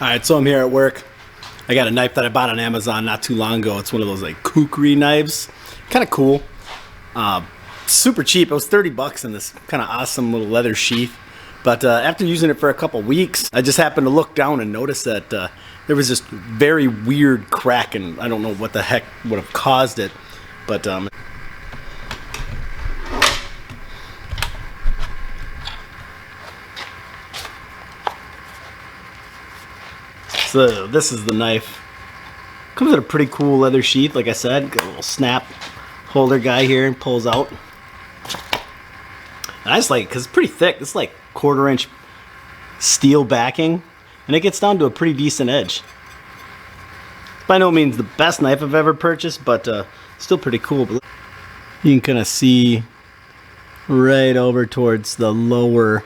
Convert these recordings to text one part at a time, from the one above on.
Alright, so I'm here at work. I got a knife that I bought on Amazon not too long ago. It's one of those like kukri knives. Kind of cool. Super cheap. It was 30 bucks in this kind of awesome little leather sheath. But after using it for a couple weeks, I just happened to look down and notice that there was this very weird crack, and I don't know what the heck would have caused it. But so this is the knife. Comes in a pretty cool leather sheath, like I said. Got a little snap holder guy here and pulls out. And I just like it because it's pretty thick. It's like 1/4 inch steel backing, and it gets down to a pretty decent edge. It's by no means the best knife I've ever purchased, but still pretty cool. But you can kind of see right over towards the lower,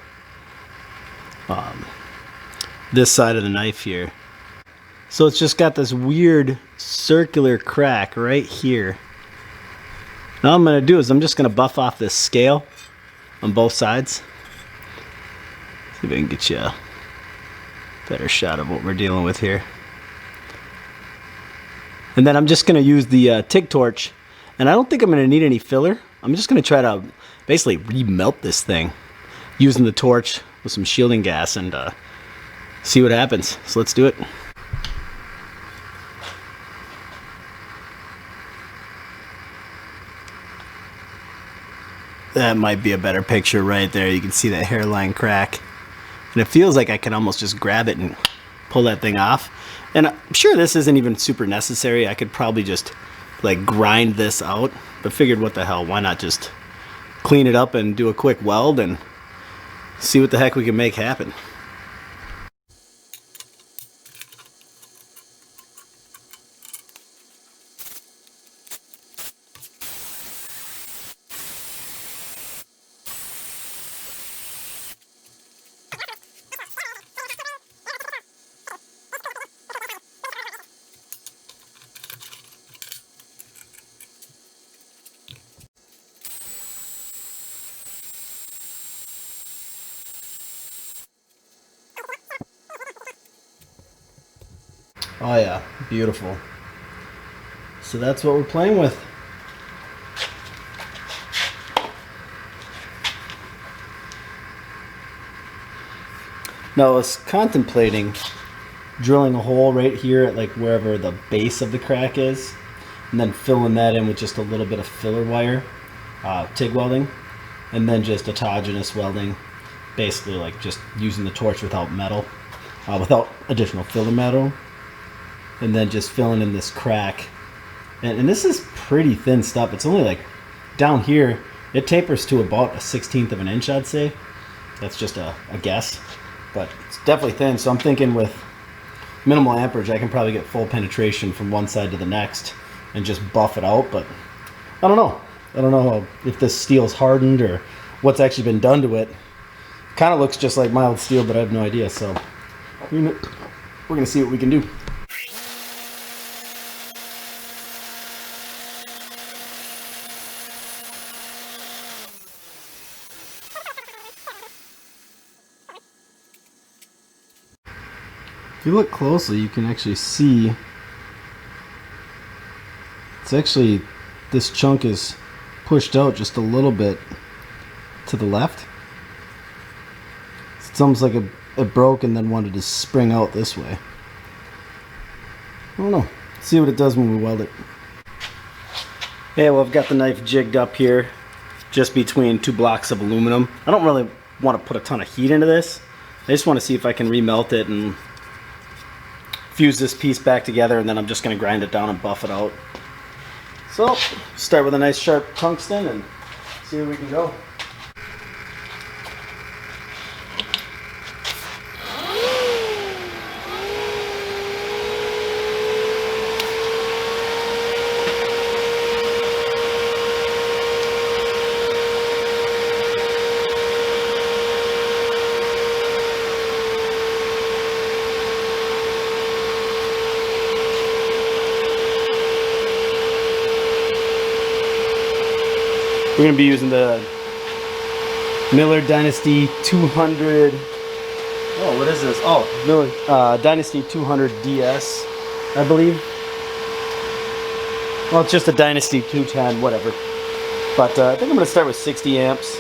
this side of the knife here. So it's just got this weird circular crack right here. Now what I'm going to do is I'm just going to buff off this scale on both sides. See if I can get you a better shot of what we're dealing with here. And then I'm just going to use the TIG torch. And I don't think I'm going to need any filler. I'm just going to try to basically remelt this thing using the torch with some shielding gas and see what happens. So let's do it. That might be a better picture right there. You can see that hairline crack. And it feels like I can almost just grab it and pull that thing off. And I'm sure this isn't even super necessary. I could probably just like grind this out. But figured what the hell, why not just clean it up and do a quick weld and see what the heck we can make happen. Oh yeah, beautiful. So that's what we're playing with. Now I was contemplating drilling a hole right here at like wherever the base of the crack is, and then filling that in with just a little bit of filler wire, TIG welding, and then just autogenous welding, basically like just using the torch without metal, without additional filler metal. And then just filling in this crack. And this is pretty thin stuff. It's only like down here, it tapers to about 1/16 of an inch, I'd say. That's just a guess. But it's definitely thin. So I'm thinking with minimal amperage, I can probably get full penetration from one side to the next and just buff it out. But I don't know. I don't know if this steel's hardened or what's actually been done to it. Kind of looks just like mild steel, but I have no idea. So we're going to see what we can do. If you look closely, you can actually see it's actually, this chunk is pushed out just a little bit to the left. It's almost like it broke and then wanted to spring out this way. I don't know. Let's see what it does when we weld it. Yeah, well, I've got the knife jigged up here just between 2 blocks of aluminum. I don't really want to put a ton of heat into this. I just want to see if I can remelt it and fuse this piece back together, and then I'm just going to grind it down and buff it out. So, start with a nice sharp tungsten and see where we can go. We're going to be using the Miller Dynasty 200 Oh, what is this? Oh, Dynasty 200 DS, I believe. Well, it's just a Dynasty 210, whatever. But I think I'm going to start with 60 amps.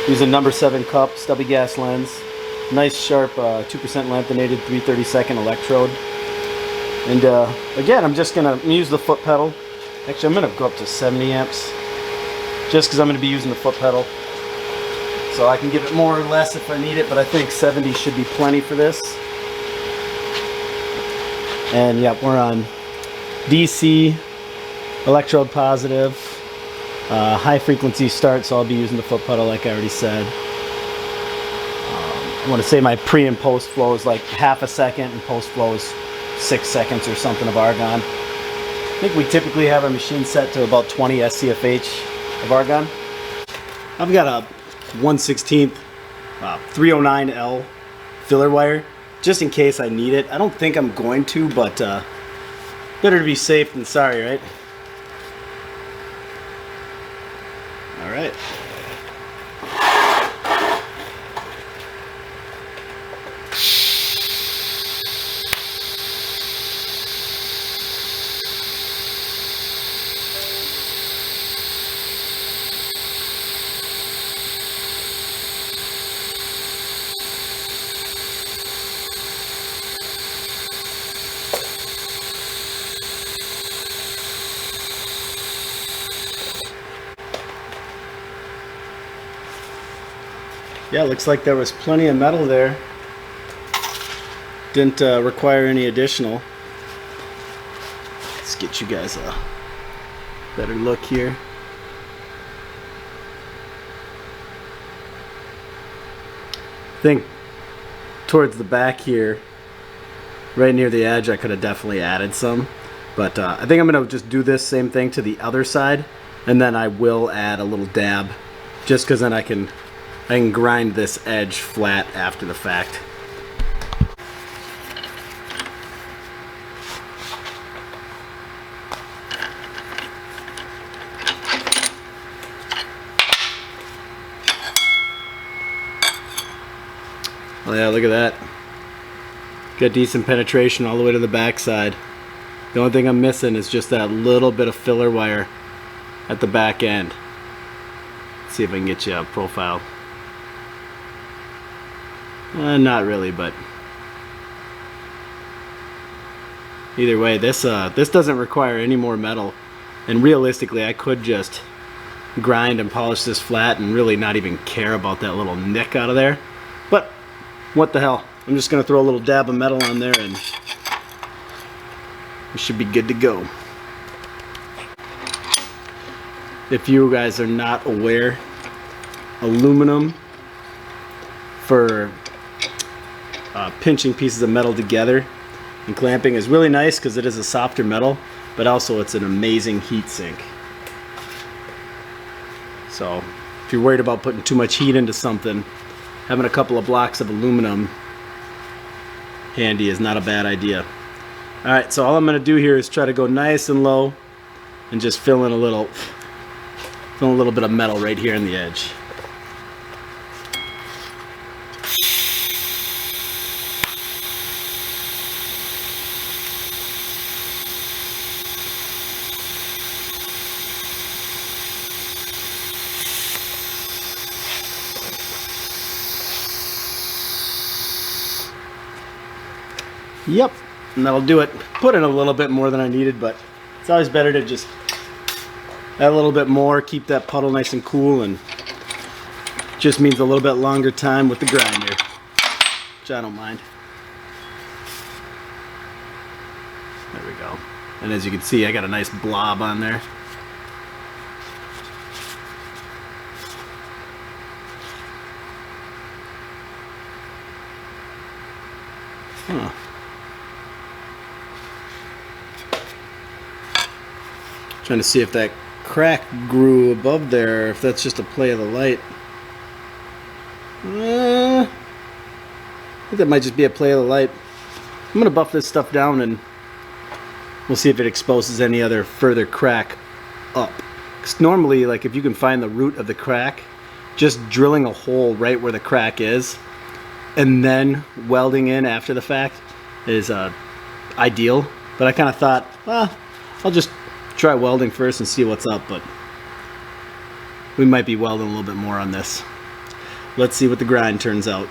Using number 7 cup, stubby gas lens. Nice sharp 2% lanthanated 332nd electrode. And again, I'm just going to use the foot pedal. Actually, I'm going to go up to 70 amps. Just because I'm going to be using the foot pedal. So I can give it more or less if I need it, but I think 70 should be plenty for this. And yeah, we're on DC, electrode positive. High frequency start, so I'll be using the foot pedal like I already said. I want to say my pre and post flow is like half a second and post flow is 6 seconds or something of argon. I think we typically have our machine set to about 20 SCFH of argon. I've got a 1/16 309L filler wire just in case I need it. I don't think I'm going to, but better to be safe than sorry, right? All right. Yeah, looks like there was plenty of metal there. Didn't require any additional. Let's get you guys a better look here. I think towards the back here, right near the edge, I could have definitely added some. But I think I'm going to just do this same thing to the other side, and then I will add a little dab, just because then I can grind this edge flat after the fact. Oh yeah, look at that. Got decent penetration all the way to the back side. The only thing I'm missing is just that little bit of filler wire at the back end. Let's see if I can get you a profile. Not really, but either way, this doesn't require any more metal, and realistically I could just grind and polish this flat and really not even care about that little nick out of there, but what the hell, I'm just gonna throw a little dab of metal on there and we should be good to go. If you guys are not aware, aluminum for pinching pieces of metal together and clamping is really nice because it is a softer metal, but also it's an amazing heat sink. So if you're worried about putting too much heat into something, having a couple of blocks of aluminum handy is not a bad idea. Alright, so all I'm going to do here is try to go nice and low and just fill in a little bit of metal right here in the edge. Yep, and that'll do it. Put in a little bit more than I needed, but it's always better to just add a little bit more, keep that puddle nice and cool, and just means a little bit longer time with the grinder, which I don't mind. There we go. And as you can see, I got a nice blob on there. Huh. Trying to see if that crack grew above there, if that's just a play of the light. I think that might just be a play of the light. I'm going to buff this stuff down and we'll see if it exposes any other further crack up. Because normally, like, if you can find the root of the crack, just drilling a hole right where the crack is and then welding in after the fact is ideal. But I kind of thought, well, I'll just try welding first and see what's up, but we might be welding a little bit more on this. Let's see what the grind turns out.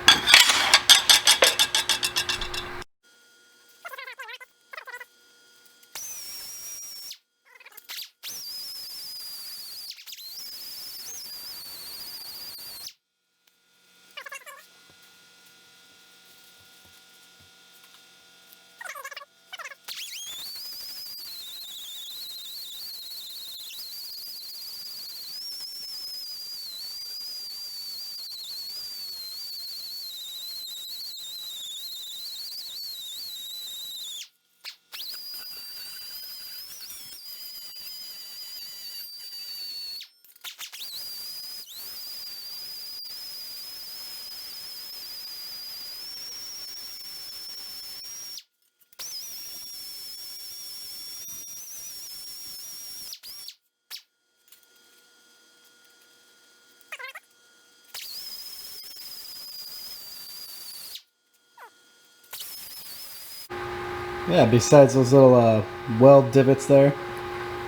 Yeah, besides those little weld divots there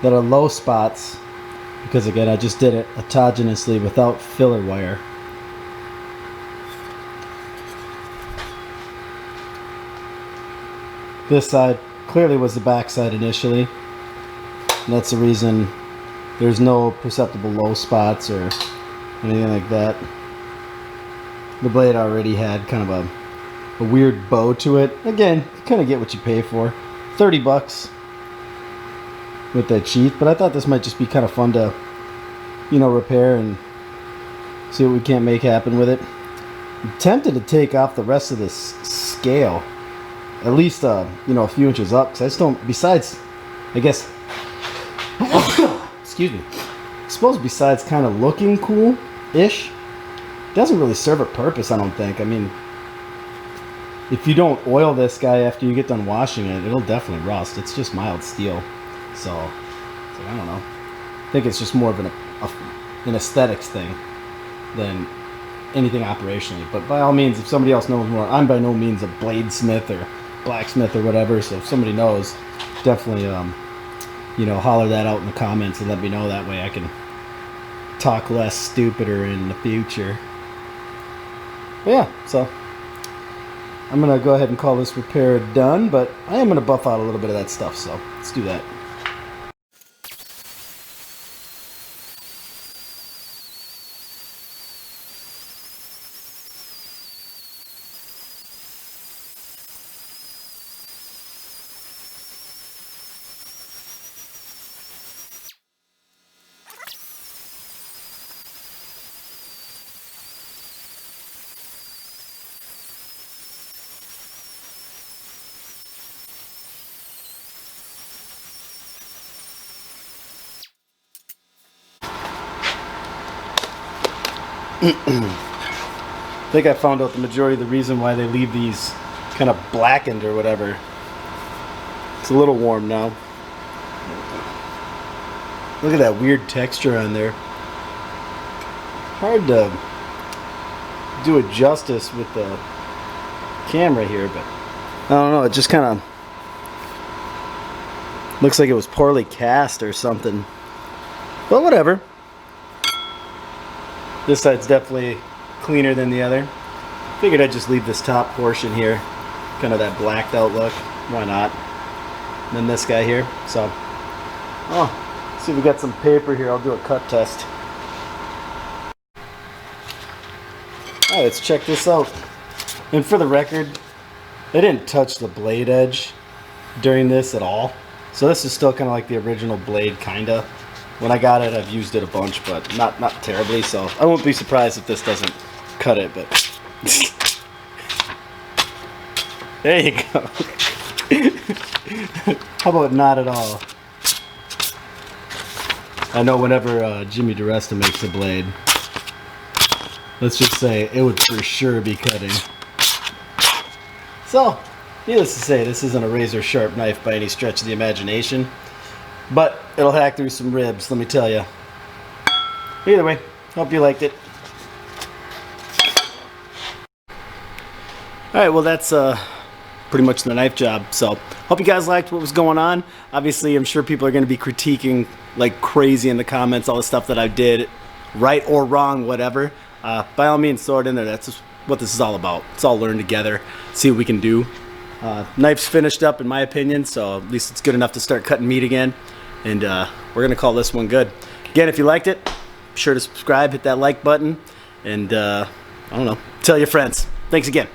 that are low spots, because again I just did it autogenously without filler wire. This side clearly was the back side initially, and that's the reason there's no perceptible low spots or anything like that. The blade already had kind of a weird bow to it. Again, you kind of get what you pay for. 30 bucks with that sheath, but I thought this might just be kind of fun to, you know, repair and see what we can't make happen with it. I'm tempted to take off the rest of this scale, at least you know, a few inches up, because I just don't, besides, I guess excuse me, I suppose besides kind of looking cool-ish, it doesn't really serve a purpose, I don't think. I mean, if you don't oil this guy after you get done washing it, it'll definitely rust. It's just mild steel. So I don't know. I think it's just more of an aesthetics thing than anything operationally. But by all means, if somebody else knows more, I'm by no means a bladesmith or blacksmith or whatever. So if somebody knows, definitely, you know, holler that out in the comments and let me know. That way I can talk less stupider in the future. But yeah, so I'm going to go ahead and call this repair done, but I am going to buff out a little bit of that stuff, so let's do that. I think I found out the majority of the reason why they leave these kind of blackened or whatever. It's a little warm now. Look at that weird texture on there. Hard to do it justice with the camera here, but I don't know, it just kind of looks like it was poorly cast or something. But whatever. This side's definitely cleaner than the other. Figured I'd just leave this top portion here, kind of that blacked out look. Why not? And then this guy here. So, oh, see if we got some paper here. I'll do a cut test. Alright, let's check this out. And for the record, I didn't touch the blade edge during this at all. So this is still kind of like the original blade, kinda. When I got it, I've used it a bunch, but not terribly, so I won't be surprised if this doesn't cut it, but there you go. How about not at all? I know whenever Jimmy DeResta makes a blade, let's just say it would for sure be cutting. So, needless to say, this isn't a razor sharp knife by any stretch of the imagination. But it'll hack through some ribs, let me tell you. Either way, hope you liked it. All right, well, that's pretty much the knife job. So hope you guys liked what was going on. Obviously, I'm sure people are going to be critiquing like crazy in the comments all the stuff that I did, right or wrong, whatever. By all means, throw it in there. That's just what this is all about. Let's all learn together, see what we can do. Knife's finished up in my opinion, so at least it's good enough to start cutting meat again. And we're going to call this one good. Again, if you liked it, be sure to subscribe, hit that like button, and I don't know, tell your friends. Thanks again.